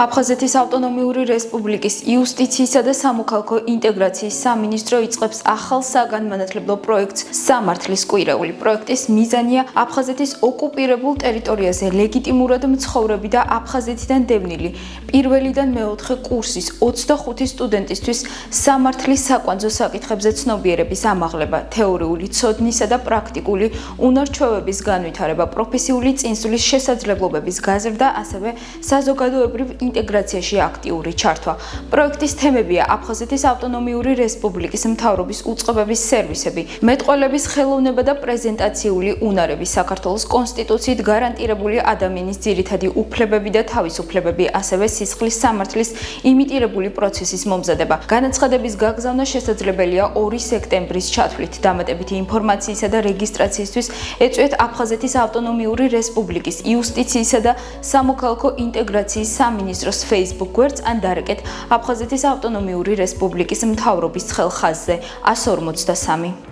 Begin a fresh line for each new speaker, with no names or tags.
აფხაზეთის ავტონომიური რესპუბლიკის იუსტიციისა და სამოქალაქო ინტეგრაციის სამინისტრო იწყებს ახალ საგანმანათლებლო პროექტს სამართლის კვირეული. პროექტის მიზანია აფხაზეთის ოკუპირებულ ტერიტორიაზე ლეგიტიმურად მცხოვრები და აფხაზეთიდან დევნილი პირველიდან მეოთხე კურსის 25 სტუდენტისთვის სამართლის საკვანძო საკითხებზე ცნობიერების ამაღლება, თეორიული ცოდნისა და პრაქტიკული უნარჩვევების განვითარება, პროფესიული წინსვლის შესაძლებლობების გაზრდა, ასევე საზოგადოებრივ ინტეგრაციაში აქტიური ჩართვა. პროექტის თემებია აფხაზეთის ავტონომიური რესპუბლიკის მთავრობის უწყებების სერვისები, მეტყველების ხელოვნება და პრეზენტაციული უნარები, საქართველოს კონსტიტუციით გარანტირებული ადამიანის ძირითადი უფლებები და თავისუფლებები, ასევე სისხლის სამართლის იმიტირებული პროცესის მომზადება. განაცხადების გაგზავნა შესაძლებელია 2 სექტემბრის ჩათვლით. დამატებითი ინფორმაციისა და რეგისტრაციისთვის ეწვიეთ აფხაზეთის ავტონომიური რესპუბლიკის იუსტიციისა და სამოქალაქო ინტეგრაციის სამინისტროს Facebook გვერდს ან დარეკეთ აფხაზეთის ავტონომიური რესპუბლიკის მთავრობის თხელ ხაზზე 153.